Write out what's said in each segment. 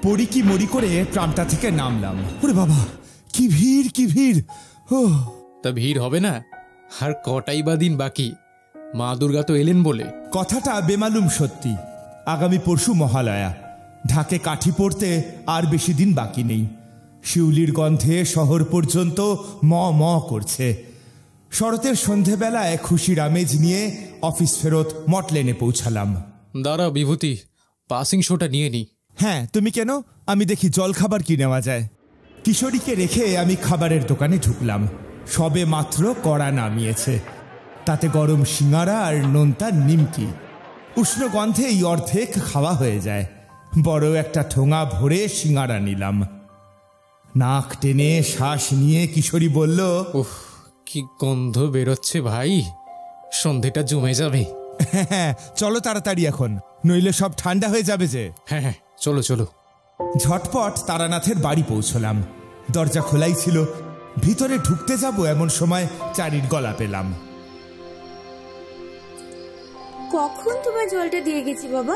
পড়ি কি মরি করে ট্রামটা থেকে নামলাম। ওরে বাবা, কি ভিড় কি ভিড়! ও তা ভিড় হবে না? আর কটাই বা দিন বাকি, মা দুর্গা তো এলেন বলে। কথাটা বেমালুম সত্যি। আগামী পরশু মহালয়া, ঢাকে কাঠি পড়তে আর বেশি দিন বাকি নেই। শিউলির গন্ধে শহর পর্যন্ত ম ম করছে। শরতের সন্ধেবেলায় খুশির আমেজ নিয়ে অফিস ফেরত মটলেনে পৌঁছালাম। দাঁড়া বিভূতি, পাসিং শোটা নিয়ে নি। হ্যাঁ, তুমি কেন? আমি দেখি জল খাবার কি নেওয়া যায়। কিশোরীকে রেখে আমি খাবারের দোকানে ঢুকলাম। সবে মাত্র কড়া নামিয়েছে, তাতে গরম সিঙ্গারা আর নোনতা নিমকি। উষ্ণ গন্ধেই অর্ধেক খাওয়া হয়ে যায়। বড় একটা ঠোঙা ভরে সিঙ্গারা নিলাম। নাক টেনে শ্বাস নিয়ে কিশোরী বলল, উফ, কি গন্ধ বেরোচ্ছে ভাই, সন্ধেটা জমে যাবে। হ্যাঁ, চলো তাড়াতাড়ি এখন, নইলে সব ঠান্ডা হয়ে যাবে যে। হ্যাঁ হ্যাঁ, চলো চলো। ঝটপট তারানাথের বাড়ি পৌঁছলাম। দরজা খোলাই ছিল। ভিতরে ঢুকতে যাব এমন সময় চারির গলা পেলাম। কখন তোমার জলটা দিয়ে গেছি বাবা,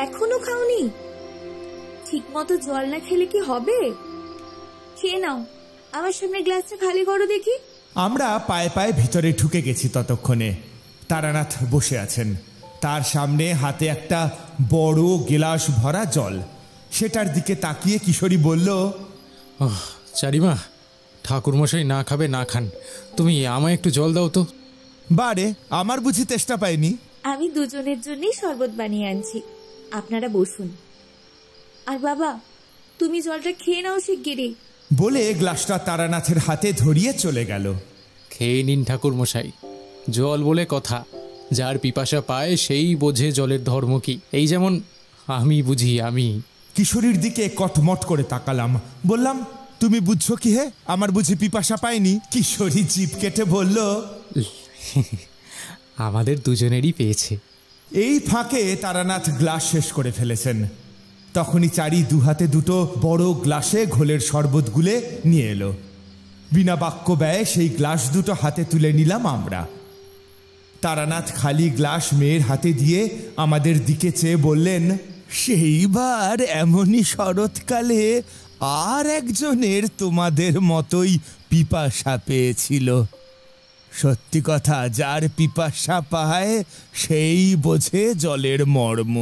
এখনো খাওনি? ঠিক মতো জল না খেলে কি হবে? খেয়ে নাও, আমার সামনে গ্লাসটা খালি করো দেখি। আমরা পায়ে পায়ে ভিতরে ঢুকে গেছি। ততক্ষণে তারানাথ বসে আছেন। তার সামনে হাতে একটা বড় গেলাস ভরা জল। সেটার দিকে তাকিয়ে কিশোরী বলল, চারিমা, ঠাকুরমশাই না খাবে না খান, তুমি আমায় একটু জল দাও তো। বারে, আমার বুঝি তেষ্টা পাইনি? আমি দুজনের জন্যই শরবত বানিয়ে আনছি, আপনারা বসুন। আর বাবা, তুমি জলটা খেয়ে নাও শিগগিরই। বলে গ্লাসটা তারানাথের হাতে ধরিয়ে চলে গেল। খেয়ে নিন ঠাকুরমশাই, জল বলে কথা, যার পিপাসা পায় সেই বোঝে জলের ধর্ম কি। এই যেমন আমি বুঝি। আমি কিশোরীর দিকে কটমট করে তাকালাম। বললাম, তুমি বুঝছো কি হে, আমার বুঝি পিপাসা পায়নি? কিশোরী জিভ কেটে বলল, আমাদের দুজনেরই পেয়েছে। এই ফাঁকে তারানাথ গ্লাস শেষ করে ফেলেছেন। তখনই চারি দুহাতে দুটো বড় গ্লাসে ঘোলের শরবত গুলে নিয়ে এলো। বিনা বাক্য ব্যয়ে সেই গ্লাস দুটো হাতে তুলে নিলাম আমরা। তারানাথ খালি গ্লাস মেয়ের হাতে দিয়ে আমাদের দিকে চেয়ে বললেন, সেইবার এমনই শরৎকালে আর একজনের তোমাদের মতোই পিপাসা পেয়েছিল। সত্যি কথা, যার পিপাসা পায় সেই বোঝে জলের মর্ম।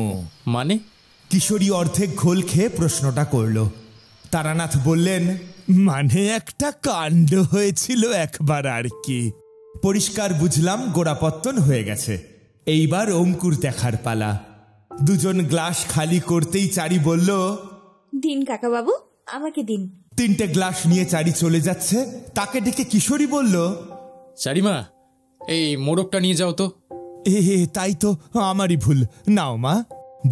মানে? কিশোরী অর্ধেক ঘোল খেয়ে প্রশ্নটা করল। তারানাথ বললেন, মানে একটা কাণ্ড হয়েছিল একবার আর কি। পরিষ্কার বুঝলাম গোড়াপত্তন হয়ে গেছে। এইবার অঙ্কুর দেখার পালা। দুজন গ্লাস খালি করতেই চারি বলল, দিন কাকা বাবু, আমাকে দিন। তিনটে গ্লাস নিয়ে চারি চলে যাচ্ছে। তাকে ডেকে কিশোরী বলল, চারিমা, এই মোড়কটা নিয়ে যাও তো। তাই তো, আমারই ভুল, নাও মা।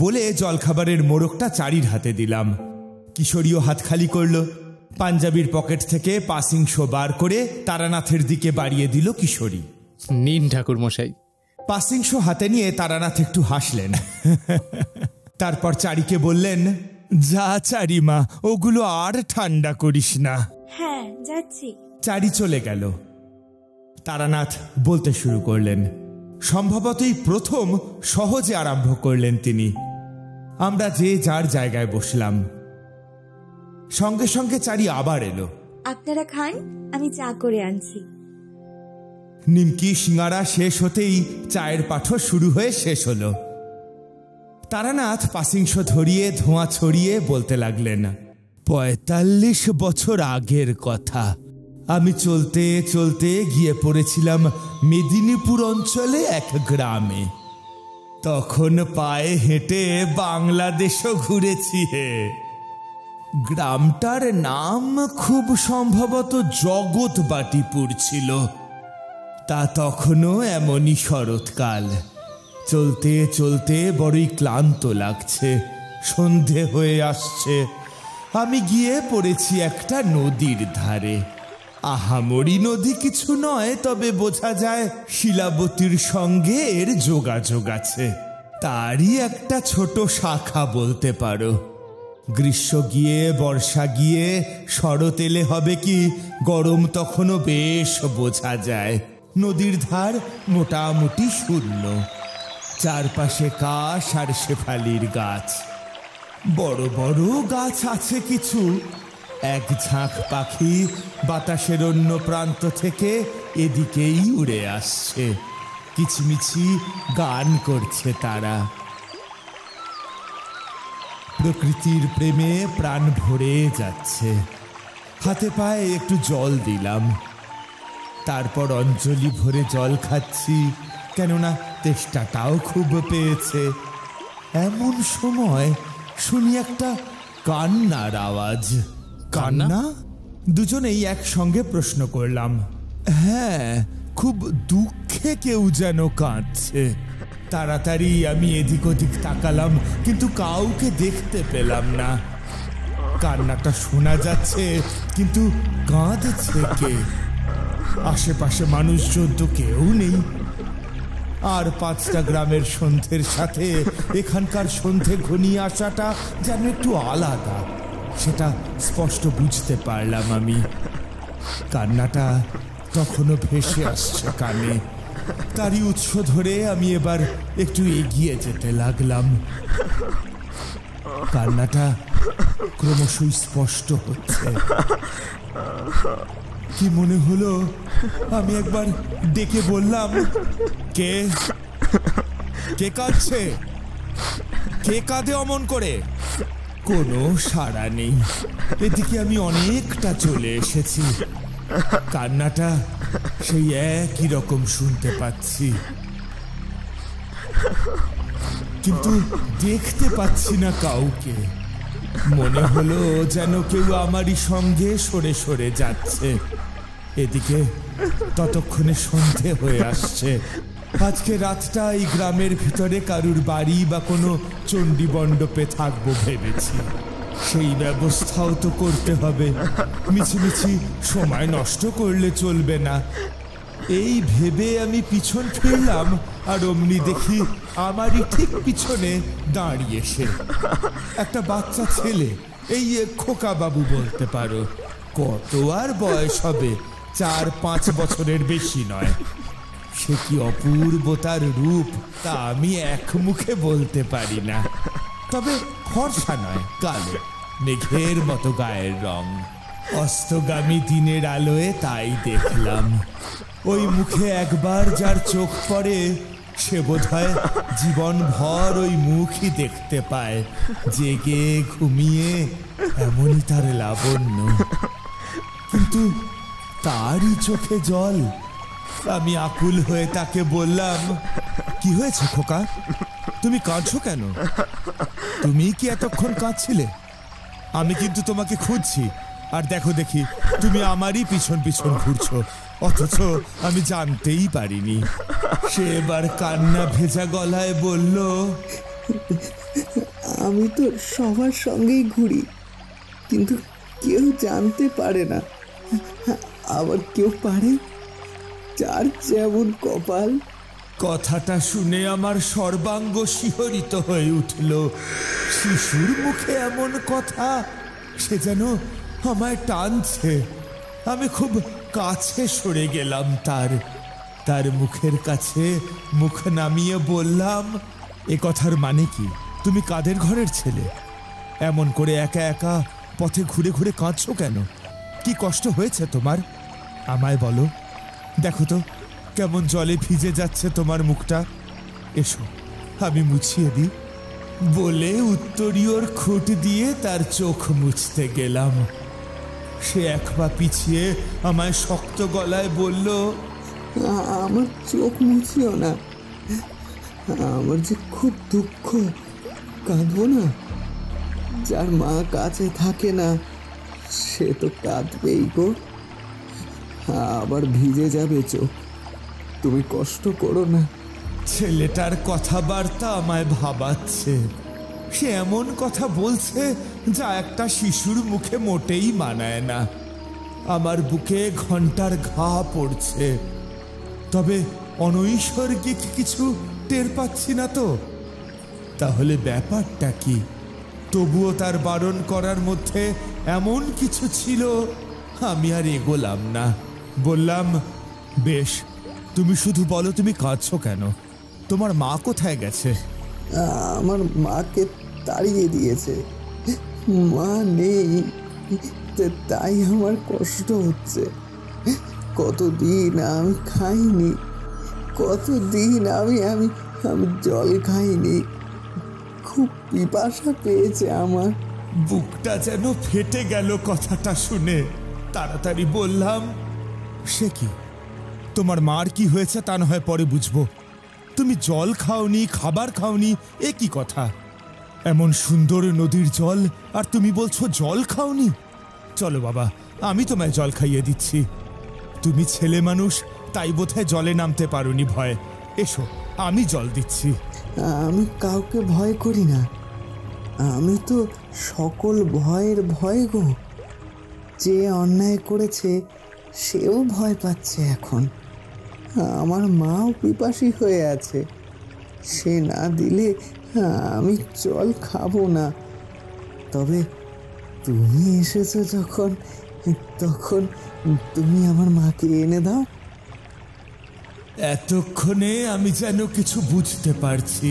বলে জলখাবারের মোড়কটা চারির হাতে দিলাম। কিশোরীও হাত খালি করল। পাঞ্জাবির পকেট থেকে পাসিং শো বার করে তারানাথের দিকে বাড়িয়ে দিল কিশোরী। নিন ঠাকুরমশাই। পাসিং শো হাতে নিয়ে তারানাথ একটু হাসলেন। তারপর চারিকে বললেন, যা চারিমা, ওগুলো আর ঠান্ডা করিস না। হ্যাঁ, যাচ্ছি। চারি চলে গেল। তারানাথ বলতে শুরু করলেন। সম্ভবতই প্রথম সহজে আরম্ভ করলেন তিনি। আমরা যে যার জায়গায় বসলাম। সঙ্গে সঙ্গে চারি আবার এলো। আপনারা খান, আমি চা করে আনছি। নিমকি সিঙ্গারা শেষ হতেই চায়ের পাঠও শুরু হয়ে শেষ হলো। তারানাথ পাসিংশ ধরিয়ে ধোঁয়া ছড়িয়ে বলতে লাগলেন, ৪৫ বছর আগের কথা। আমি চলতে চলতে গিয়ে পড়েছিলাম মেদিনীপুর অঞ্চলে এক গ্রামে। তখন পায়ে হেঁটে বাংলাদেশও ঘুরেছি হে। গ্রামটার নাম খুব সম্ভবত জগৎবাটিপুর ছিল। তা তখনও এমনই শরৎকাল। চলতে চলতে বড়ই ক্লান্ত লাগছে, সন্ধে হয়ে আসছে। আমি গিয়ে পড়েছি একটা নদীর ধারে। আহামরি নদী কিছু নয়, তবে বোঝা যায় শিলাবতীর সঙ্গে এর যোগাযোগ আছে। তারই একটা ছোট শাখা বলতে পারো। গ্রীষ্ম গিয়ে বর্ষা গিয়ে শরৎ এলে হবে কি, গরম তখনও বেশ বোঝা যায়। নদীর ধার মোটামুটি শূন্য, চারপাশে কাশ আর শেফালির গাছ। বড় বড় গাছ আছে কিছু। এক ঝাঁক পাখি বাতাসের অন্য প্রান্ত থেকে এদিকেই উড়ে আসছে, কিচিমিচি গান করছে তারা। প্রকৃতির প্রেমে প্রাণ ভরে যাচ্ছে। হাতে পায়ে একটু জল দিলাম, তারপর অঞ্জলি ভরে জল খাচ্ছি, কেননা তেষ্টাটাও খুব পেয়েছে। এমন সময় শুনি একটা কান্নার আওয়াজ। কান্না? দুজনেই একসঙ্গে প্রশ্ন করলাম। হ্যাঁ, খুব দুঃখে কেউ যেন কাঁদছে। তাড়াতাড়ি আমি এদিক ওদিক তাকালাম, কিন্তু কাউকে দেখতে পেলাম না। কান্নাটা শোনা যাচ্ছে, কিন্তু কাঁদছে কে? আশেপাশে মানুষজন তো কেউ নেই। আর 5টা গ্রামের সন্ধ্যের সাথে এখানকার সন্ধ্যে ঘনিয়ে আসাটা যেন একটু আলাদা, সেটা স্পষ্ট বুঝতে পারলাম আমি। কান্নাটা তখনও ভেসে আসছে কানে। তারই উৎস ধরে আমি এবার একটু এগিয়ে যেতে লাগলাম। কান্নাটা ক্রমশই স্পষ্ট হচ্ছে। কি মনে হলো, আমি একবার ডেকে বললাম, কে কে কাঁদছে? কে কাঁদে অমন করে? কোনো সাড়া নেই। এদিকে আমি অনেকটা চলে এসেছি, কান্নাটা সেই একই রকম শুনতে পাচ্ছি, কিন্তু দেখতে পাচ্ছি না কাউকে। মনে হলো যেন কেউ আমারই সঙ্গে সরে সরে যাচ্ছে। এদিকে ততক্ষণে সন্ধে হয়ে আসছে। আজকে রাতটা এই গ্রামের ভিতরে কারুর বাড়ি বা কোনো চণ্ডী মণ্ডপে থাকবো ভেবেছি। সেই ব্যবস্থাও তো করতে হবে, মিছিমিছি সময় নষ্ট করলে চলবে না। এই ভেবে আমি পিছন ফিরলাম, আর অমনি দেখি আমারই ঠিক পিছনে দাঁড়িয়ে সে একটা বাচ্চা ছেলে। এই খোকা বাবু বলতে পারো। কত আর বয়স হবে, 4-5 বছরের বেশি নয়। সে কি অপূর্ব তার রূপ, তা আমি এক মুখে বলতে পারি না। তবে ফর্সা নয়, কালো, মেঘের মতো গায়ের রং। অস্তগামী দিনের আলোয় তাই দেখলাম। ওই মুখে একবার যার চোখ পড়ে, সে বোধহয় জীবনভর ওই মুখই দেখতে পায়, জেগে ঘুমিয়ে। এমনই তার লাবণ্য, কিন্তু তারই চোখে জল। আমি আকুল হয়ে তাকে বললাম, কি হয়েছে খোকা, তুমি কাঁদছো কেন? তুমি কি এতক্ষণ কাঁদছিলে? আমি কিন্তু তোমাকে খুঁজছি, আর দেখো দেখি তুমি আমারই পিছন পিছন ঘুরছো, অথচ আমি জানতেই পারিনি। সে এবার কান্না ভেজা গলায় বলল, আমি তো সবার সঙ্গেই ঘুরি, কিন্তু কেউ জানতে পারে না। আবার কেউ পারে, যার যেমন কপাল। কথাটা শুনে আমার সর্বাঙ্গ শিহরিত হয়ে উঠল। শিশুর মুখে এমন কথা, সে যেন আমায় টানছে। আমি খুব কাছে সরে গেলাম তার মুখের কাছে মুখ নামিয়ে বললাম, এ কথার মানে কি? তুমি কাদের ঘরের ছেলে? এমন করে একা একা পথে ঘুরে ঘুরে কাঁদছো কেন? কি কষ্ট হয়েছে তোমার? আমায় বলো। দেখো তো কেমন জলে ভিজে যাচ্ছে তোমার মুখটা। এসো আমি মুছিয়ে দিই। বলে উত্তরীয়র খুঁট দিয়ে তার চোখ মুছতে গেলাম। সে এক পা পিছিয়ে আমায় শক্ত গলায় বলল, আমার চোখ মুছিও না, আমার যে খুব দুঃখ, কাঁদবো না? যার মা কাছে থাকে না, সে তো কাঁদবেই গো। আবার ভিজে যাবে চোখ, তুমি কষ্ট করো না। ছেলেটার কথাবার্তা আমায় ভাবাচ্ছে। সে এমন কথা বলছে যা একটা শিশুর মুখে মোটেই মানায় না। আমার বুকে ঘন্টার ঘা পড়ছে, তবে অনৈসর্গিক কিছু টের পাচ্ছি না তো। তাহলে ব্যাপারটা কি? তবুও তার বারণ করার মধ্যে এমন কিছু ছিল, আমি আর এগোলাম না। বললাম, বেশ, তুমি শুধু বলো তুমি কাঁদছো কেন? তোমার মা কোথায় গেছে? আমার মাকে তাড়িয়ে দিয়েছে। মা নেই, তাই আমার কষ্ট হচ্ছে। কতদিন আমি খাইনি, কতদিন আমি আমি আমি জল খাইনি। খুব পিপাসা পেয়েছে আমার। বুকটা যেন ফেটে গেল কথাটা শুনে। তাড়াতাড়ি বললাম, সে কি, তোমার মার কি হয়েছে তা না হয় পরে বুঝবো। তুমি জল খাওনি, খাবার খাওনি, এ কি কথা? এমন সুন্দর নদীর জল আর তুমি বলছো জল খাওনি? চলো বাবা, আমি তোমায় জল খাইয়ে দিচ্ছি। তুমি ছেলে মানুষ, তাই বোধহয় জলে নামতে পারোনি ভয়। এসো, আমি জল দিচ্ছি। আমি কাউকে ভয় করি না। আমি তো সকল ভয়ের ভয় গো। যে অন্যায় করেছে সেও ভয় পাচ্ছে এখন। আমার মাও পিপাসী হয়ে আছে। সে না দিলে আমি জল খাবো না। তবে তুমি এসেছো যখন, তখন তুমি আমার মাকে এনে দাও। এতক্ষণে আমি যেন কিছু বুঝতে পারছি।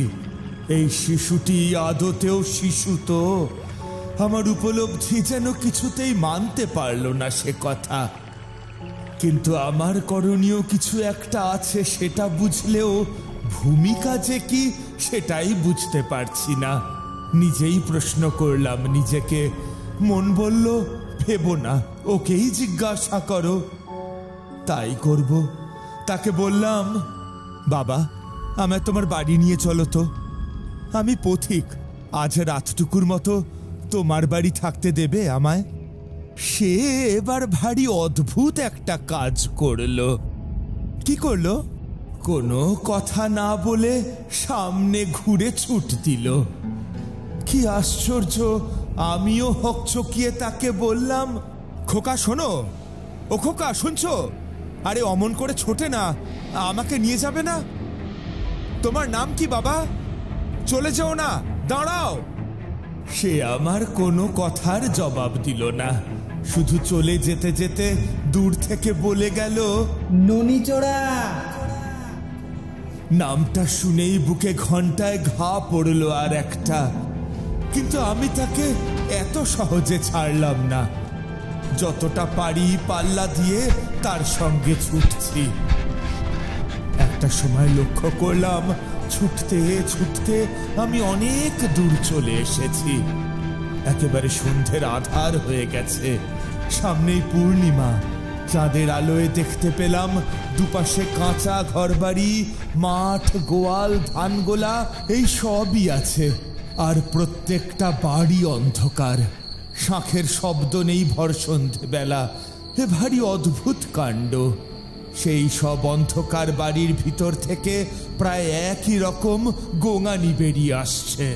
এই শিশুটি আদতেও শিশু তো। আমার উপলব্ধি যেন কিছুতেই মানতে পারল না সে কথা। কিন্তু আমার করণীয় কিছু একটা আছে, সেটা বুঝলেও ভূমিকা যে কি সেটাই বুঝতে পারছি না। নিজেই প্রশ্ন করলাম নিজেকে। মন বলল, ভেবো না, ওকেই জিজ্ঞাসা করো। তাই করব। তাকে বললাম, বাবা, আমায় তোমার বাড়ি নিয়ে চলো তো। আমি পথিক, আজ রাতটুকুর মতো তোমার বাড়ি থাকতে দেবে আমায়? সে এবার ভারী অদ্ভুত একটা কাজ করলো। কি করলো? কোনো কথা না বলে সামনে ঘুরে ছুট দিল। কি আশ্চর্য! আমিও হকচকিয়ে তাকে বললাম, খোকা শোনো। ও খোকা, শুনছো? আরে অমন করে ছোটে না, আমাকে নিয়ে যাবে না? তোমার নাম কি বাবা? চলে যাও না, দাঁড়াও। সে আমার কোনো কথার জবাব দিল না, শুধু চলে যেতে যেতে দূর থেকে বলে গেল, ননিচোড়া। নামটা শুনেই বুকে ঘন্টায় ঘা পড়ল আর একটা। কিন্তু আমি তাকে এত সহজে ছাড়লাম না। যতটা পারি পাল্লা দিয়ে তার সঙ্গে ছুটছি। একটা সময় লক্ষ্য করলাম, ছুটতে ছুটতে আমি অনেক দূর চলে এসেছি। একেবারে সন্ধ্যের আধার হয়ে গেছে। সামনেই পূর্ণিমা। চাঁদের আলোয় দেখতে পেলাম দুপাশে কাঁচা ঘরবাড়ি, মাঠ, গোয়াল, ধানগোলা, এই সবই আছে। আর প্রত্যেকটা বাড়ি অন্ধকার। শাঁখের শব্দ নেই ভর সন্ধেবেলা। এ ভারী অদ্ভুত কাণ্ড। সেই সব অন্ধকার বাড়ির ভিতর থেকে প্রায় একই রকম গোঙানি বেরিয়ে আসছে।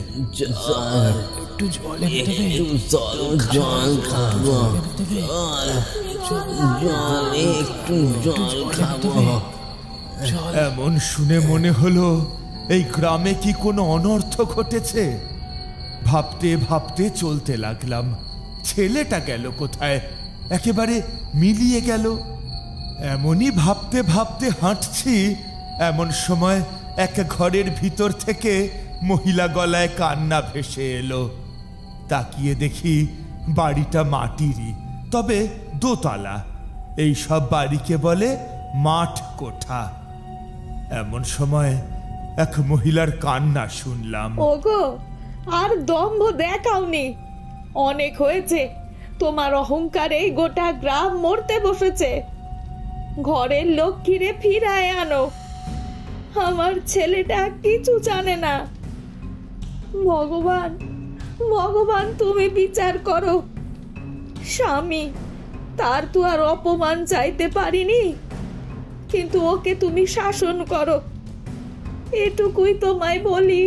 এমন শুনে মনে হলো এই গ্রামে কি কোনো অনর্থ ঘটেছে। ভাবতে ভাবতে চলতে লাগলাম, ছেলেটা গেল কোথায়? একেবারে মিলিয়ে গেল। এমনই ভাবতে ভাবতে হাঁটছি, এমন সময় এক ঘরের ভিতর থেকে মহিলা গলায় কান্না ভেসে এলো। তাকিয়ে দেখি বাড়িটা মাটিরই, তবে দোতলা। এই সব বাড়িকে বলে মাঠ কোঠা। এমন সময় এক মহিলার কান্না শুনলাম। ওগো, আর দম্ভ দেখাওনি, অনেক হয়েছে। তোমার অহংকারে গোটা গ্রাম মরতে বসেছে। ঘরের লক্ষ্মীরে ফিরায় আনো। আমার ছেলেটা কিছু জানে না। ভগবান, ভগবান, তুমি বিচার করো। স্বামী, তার তো আর অপমান চাইতে পারিনি, কিন্তু ওকে তুমি শাসন করো, এটুকুই তোমায় বলি।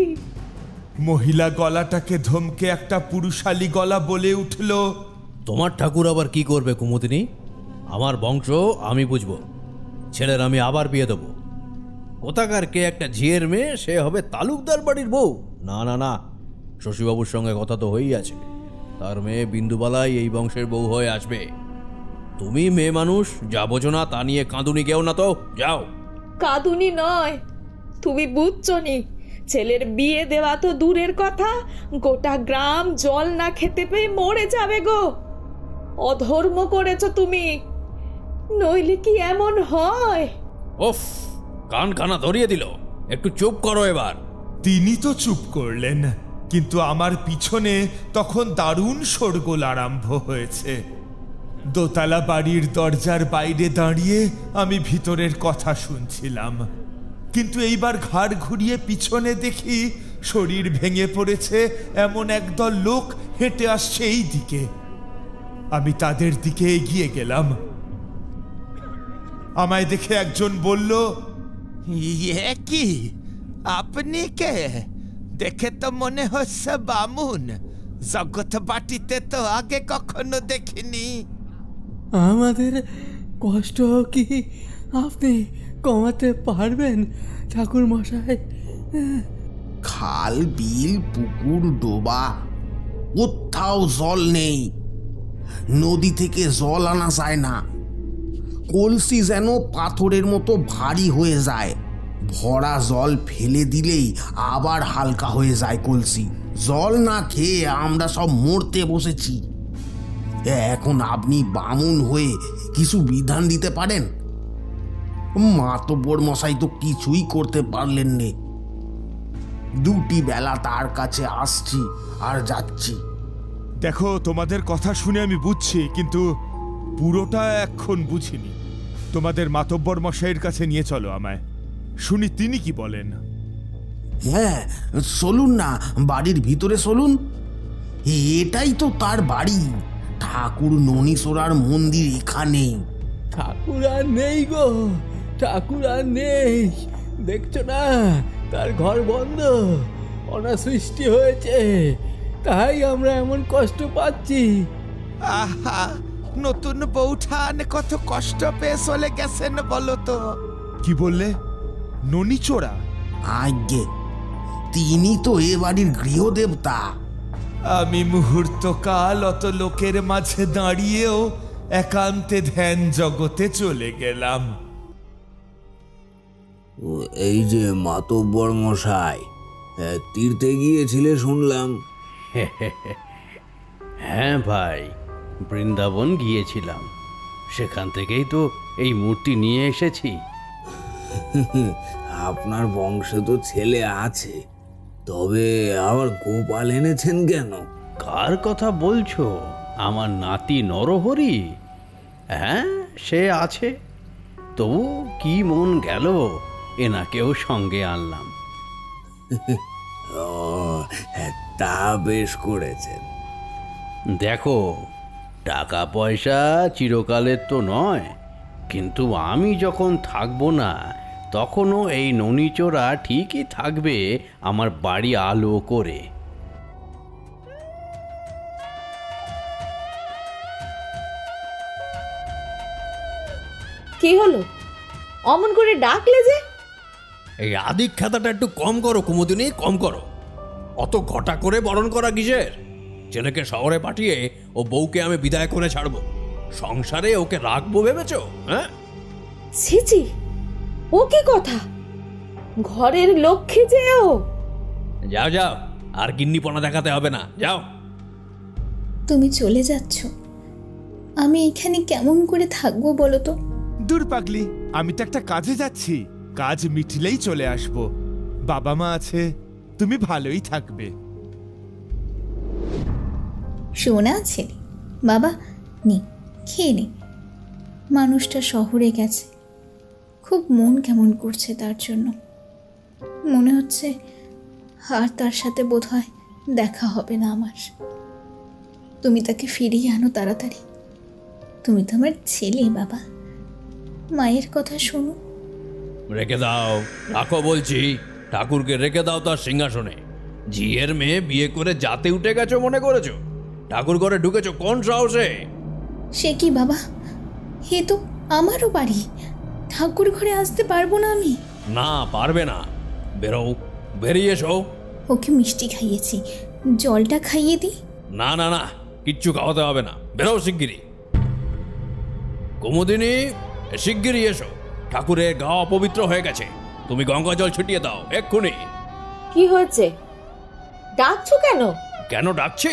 মহিলা গলাটাকে ধমকে একটা পুরুষালী গলা বলে উঠল, তোমার ঠাকুর আবার কি করবে কুমুদিনী? আমার বংশ আমি বুঝবো। ছেলের আমি আবার বিয়ে দেবো। কোথাকার কে একটা ঝিয়ের মেয়ে, সে হবে তালুকদার বাড়ির বউ? না না না, শশীবাবুর সঙ্গে কথা তো হয়েই আছে। তার মেয়ে বিন্দুবালাই এই বংশের বউ হয়ে আসবে। তুমি মেয়ে মানুষ, যা বোঝো না তা নিয়ে কাঁদুনি গেও না তো, যাও। কাঁদুনি নয়, তুমি বুঝছো নি, ছেলের বিয়ে দেওয়া তো দূরের কথা, গোটা গ্রাম জল না খেতে পেয়ে মরে যাবে গো। অধর্ম করেছো তুমি, নইলে কি এমন হয়? ওফ, কান খানা ধরিয়ে দিল। একটু চুপ করো এবার। তিনি তো চুপ করলেন, কিন্তু আমার পিছনে তখন দারুণ শোরগোল আরম্ভ হয়েছে। দোতলা বাড়ির দরজার বাইরে দাঁড়িয়ে আমি ভিতরের কথা শুনছিলাম, কিন্তু এইবার ঘাড় ঘুরিয়ে পিছনে দেখি শরীর ভেঙে পড়েছে এমন একদল লোক হেঁটে আসছে এই দিকে। আমি তাদের দিকে এগিয়ে গেলাম। আমায় দেখে একজন বলল, ইয়ে কি, আপনি কে? দেখে তো মনে হচ্ছে বামুন। জগৎ বাটিতে তো আগে কখনো দেখিনি। আমাদের কষ্ট কি আপনি কমাতে পারবেন ঠাকুর মশাই? খাল, বিল, পুকুর, ডোবা, কোথাও জল নেই। নদী থেকে জল আনা যায় না। কলসি যেন পাথরের মতো ভারী হয়ে যায়। ভরা জল ফেলে দিলেই আবার হালকা হয়ে যায় কলসি। জল না খেয়ে আমরা সব মরতে বসেছি। এখন আপনি বামুন হয়ে কিছু বিধান দিতে পারেন? মাতব্বর মশাই তো কিছুই করতে পারলেন না। দুটি বেলা তার কাছে আসছি আর যাচ্ছি। দেখো, তোমাদের কথা শুনে আমি বুঝছি, কিন্তু পুরোটা এখন বুঝিনি। তোমাদের মাতব্বর মশাইয়ের কাছে নিয়ে চলো আমায়, শুনি তিনি কি বলেন। হ্যাঁ, চলুন না, বাড়ির ভিতরে চলুন। এটাই তো তার বাড়ি। ঠাকুর ননীশ্বরার মন্দির এখানে। ঠাকুর আর নেই গো, ঠাকুর আর নেই। দেখছো না, তার ঘর বন্ধ, অনাসৃষ্টি হয়েছে, তাই আমরা এমন কষ্ট পাচ্ছি। আহা, নতুন বউঠান কত কষ্ট পেয়ে চলে গেছেন বলো তো। কি বললে? ননীচোরা? আজ্ঞে, তিনি তো এ বাড়ির গৃহদেবতা। আমি মুহূর্তকাল অত লোকের মাঝে দাঁড়িয়েও একান্তে ধ্যান জগতে চলে গেলাম। এই যে মাতব্বর মশাই, তীর্থে গিয়েছিলে শুনলাম। হ্যাঁ ভাই, বৃন্দাবন গিয়েছিলাম। সেখান থেকেই তো এই মূর্তি নিয়ে এসেছি। আপনার বংশে তো ছেলে আছে, তবে আবার গোপাল এনেছেন কেন? কার কথা বলছো? আমার নাতি নরহরি? হ্যাঁ, সে আছে। তবু কি মন গেল, এনাকেও সঙ্গে আনলাম। ও, তা বেশ করেছেন। দেখো, টাকা পয়সা চিরকালের তো নয়, কিন্তু আমি যখন থাকবো না তখনও এই ননীচোরা ঠিকই থাকবে আমার বাড়ি আলো করে। কি হলো, অমন করে ডাকলে যে? এই আদিক খাতাটা একটু কম করো কুমুদিনী, কম করো। অত ঘটা করে বরণ করা কিসের? ছেলেকে শহরে পাঠিয়ে ও বউকে আমি বিদায় করে ছাড়বো। সংসারে ওকে রাখবো ভেবেছো? হ্যাঁ, ছিছি, ও কি কথা? ঘরের লক্ষ্মী যে ও। যাও যাও, আর গিন্নিপনা দেখাতে হবে না, যাও। তুমি চলে যাচ্ছ, আমি এখানে কেমন করে থাকবো বলো তো? দূর পাগলি, আমি তো একটা কাজে যাচ্ছি, কাজ মিটলেই চলে আসবো। বাবা মা আছে, তুমি ভালোই থাকবে। শোনা ছেলে, বাবা নে, খেয়ে নে। মানুষটা শহরে গেছে, খুব মন কেমন করছে তার জন্য। মনে হচ্ছে আর তার সাথে বোধহয় দেখা হবে না আমার। তুমি তাকে ফিরিয়ে আনো তাড়াতাড়ি। তুমি তো আমার ছেলে বাবা, মায়ের কথা শোনো। রেখে দাও, রাখো বলছি। ঠাকুরকে রেখে দাও তার সিংহাসনে। ঝিয়ের মেয়ে বিয়ে করে জাতে উঠে গেছো মনে করেছো? ঠাকুর ঘরে ঢুকেছো কোন সাহসে? সে কি বাবা, হে তো আমারও বাড়ি, ঠাকুর ঘরে আসতে পারবো না আমি? না, পারবে না। বেরো, বেরিয়ে এসো। ওকে মিষ্টি খাইয়েছি, জলটা খাইয়ে দিই। না না না, কিচ্ছু খাওয়াতে হবে না, বেরো শিগগিরি। কুমুদিনী, শিগগিরি এসো। ঠাকুরের গা অপবিত্র হয়ে গেছে, তুমি গঙ্গা জল ছিটিয়ে দাও এক্ষুনি। কি হয়েছে? ডাকছো কেন? কেন ডাকছি?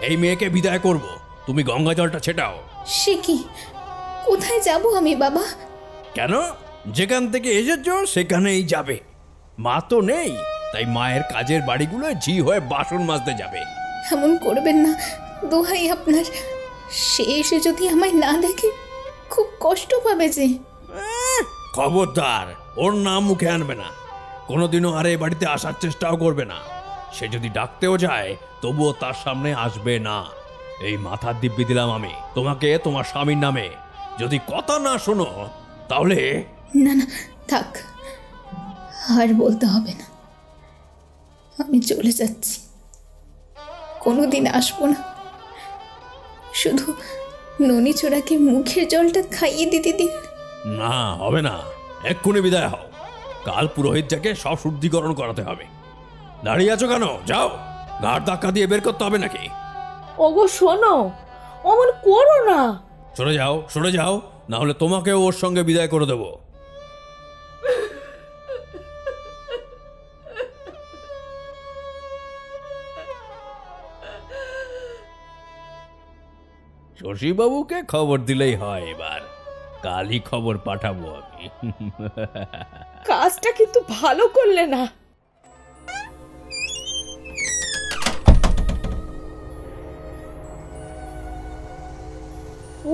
এই মেয়েকে বিদায় করব, তুমি গঙ্গা জলটা ছেটাও। সে কি, কোথায় যাব আমি বাবা? কেন? যেখান থেকে এসেছো সেখানেই যাবে। মা তো নেই, তাই মায়ের কাজের বাড়িগুলো ঝি হয়ে বাসন মাজতে যাবে। এমন করবেন না, দোহাই আপনার। সে এসে যদি আমায় না দেখে খুব কষ্ট পাবে যে। খবরদার, ওর নাম মুখে আনবে না। কোনোদিনও আর এই বাড়িতে আসার চেষ্টাও করবে না। সে যদি ডাকতেও যায় তবুও তার সামনে আসবে না। এই মাথার দিব্যি দিলাম আমি তোমাকে তোমার স্বামীর নামে। যদি কথা না শোনো তাহলে। না না, থাক, আর বলতে হবে না। আমি চলে যাচ্ছি, কোনোদিন আসবো না। শুধু ননিচোড়াকে মুখের জলটা খাইয়ে দিতে দিন। না, হবে না, এক্ষুনি বিদায় হও। কাল পুরোহিতটাকে সব শুদ্ধিকরণ করাতে হবে। দাঁড়িয়ে আছো কেন? যাও, ঘাড় ধাক্কা দিয়ে বের করতে হবে নাকি? ওগো শোনো, অমন করো না। সরে যাও, সরে যাও, না হলে তোমাকেও ওর সঙ্গে বিদায় করে দেবো। শশীবাবুকে খবর দিলেই হয়। এবার কালই খবর পাঠাবো আমি। কাজটা কিন্তু ভালো করলে না।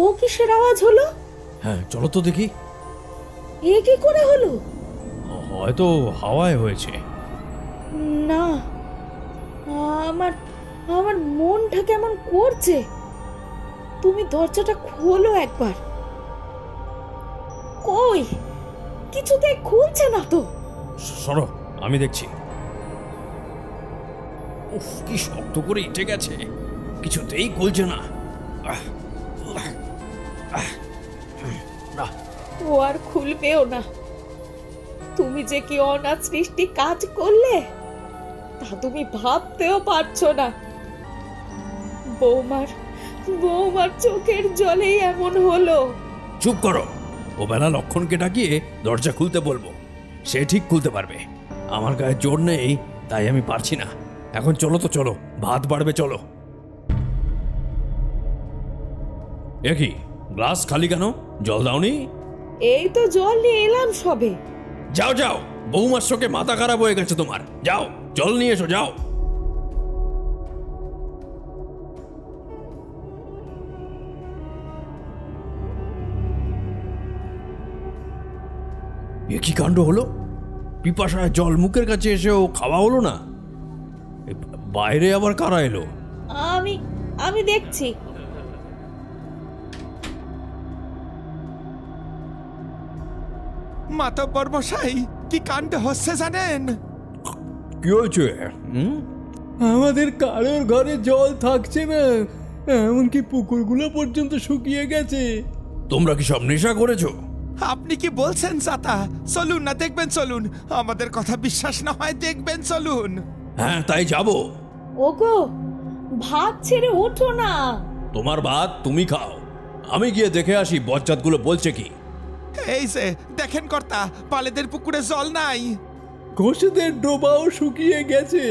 ও কিসের আওয়াজ হলো? হ্যাঁ, চলো তো দেখি। এ কি করে হলো? হয়তো হাওয়ায় হয়েছে। না, আমার আমার মনটা কেমন করছে। তুমি দরজাটা খোলো একবার। কই, কিছুতেই খুলছে না তো। সরো, আমি দেখছি। উফ, কি শক্ত করে ইটে গেছে, কিছুতেই খুলছে না। ও আর খুলবেও না। তুমি যে কি অনাথ সৃষ্টি কাজ করলে তা তুমি ভাবতেও পারছো না। বৌমার চোখের জলেই এমন হলো। চুপ করো, ও বেলা লক্ষণকে ডাকিয়ে দরজা খুলতে বলবো, সে ঠিক খুলতে পারবে। আমার গায়ে জোর নেই, তাই আমি পারছি না। এখন চলো তো, চলো, ভাত বাড়বে, চলো। একই গ্লাস খালি কেন? জল দাওনি? এই তো জল নিয়ে এলাম সবে। যাও যাও, বৌমার চোখে মাথা খারাপ হয়ে গেছে তোমার। যাও, জল নিয়ে এসো, যাও। এ কি কাণ্ড হলো? পিপাসায় জল মুখের কাছে এসেও খাওয়া হলো না। বাইরে আবার কারা এলো? আমি দেখছি। মাতব্বর মশাই, কি কাণ্ড হচ্ছে জানেন? কি হয়েছে? আমাদের কারোর ঘরে জল থাকছে না, এমনকি পুকুরগুলো পর্যন্ত শুকিয়ে গেছে। তোমরা কি সব নেশা করেছো? আপনি কি বলছেন চাতা? চলুন না, দেখবেন, চলুন। আমাদের কথা বিশ্বাস না হয় দেখবেন, চলুন। হ্যাঁ, তাই যাবো। ওগো, ভাত ছেড়ে ওঠো না। তোমার ভাত তুমি খাও, আমি গিয়ে দেখে আসি বজ্জাতগুলো বলছে কি। এই যে দেখেন কর্তা, পালেদের পুকুরে জল নাই। ঘোষেদের ডোবাও শুকিয়ে গেছে।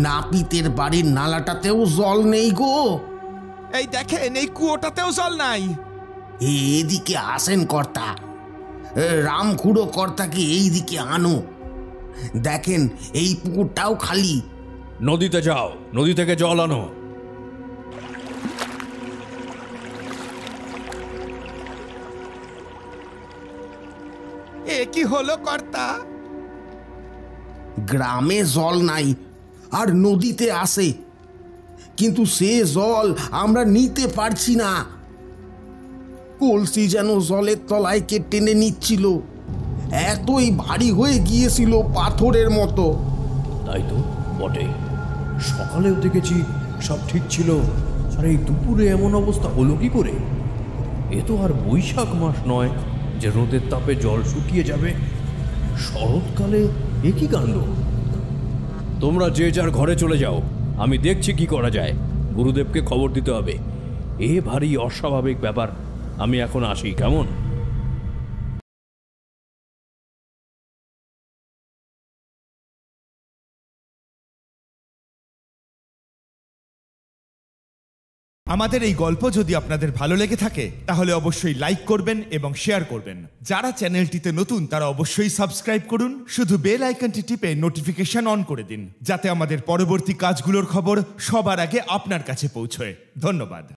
নাপিতের বাড়ির নালাটাতেও জল নেই গো। এই দেখেন, এই কুয়োটাতেও জল নাই। এদিকে আসেন কর্তা, রামখুড়ো কর্তাকে এই দিকে আনো। দেখেন, এই পুকুরটাও খালি। নদীতে যাও, নদী থেকে জল আনো। এ কি হলো কর্তা? গ্রামে জল নাই আর নদীতে আসে, কিন্তু সে জল আমরা নিতে পারছি না। কলসি যেন জলের তলায় কে টেনে নিচ্ছিল, এতই ভারী হয়ে গিয়েছিল পাথরের মতো। তাই তো বটে, সকালেও দেখেছি সব ঠিক ছিল, আর এই দুপুরে এমন অবস্থা হলো কি করে? এ তো আর বৈশাখ মাস নয় যে রোদের তাপে জল শুকিয়ে যাবে। শরৎকালে এ কি কাণ্ড! তোমরা যে যার ঘরে চলে যাও, আমি দেখছি কি করা যায়। গুরুদেবকে খবর দিতে হবে। এ ভারী অস্বাভাবিক ব্যাপার। আমি এখন আসি, কেমন? আমাদের এই গল্প যদি আপনাদের ভালো লেগে থাকে তাহলে অবশ্যই লাইক করবেন এবং শেয়ার করবেন। যারা চ্যানেলটিতে নতুন তারা অবশ্যই সাবস্ক্রাইব করুন। শুধু বেল আইকনটি টিপে নোটিফিকেশন অন করে দিন, যাতে আমাদের পরবর্তী কাজগুলোর খবর সবার আগে আপনার কাছে পৌঁছয়। ধন্যবাদ।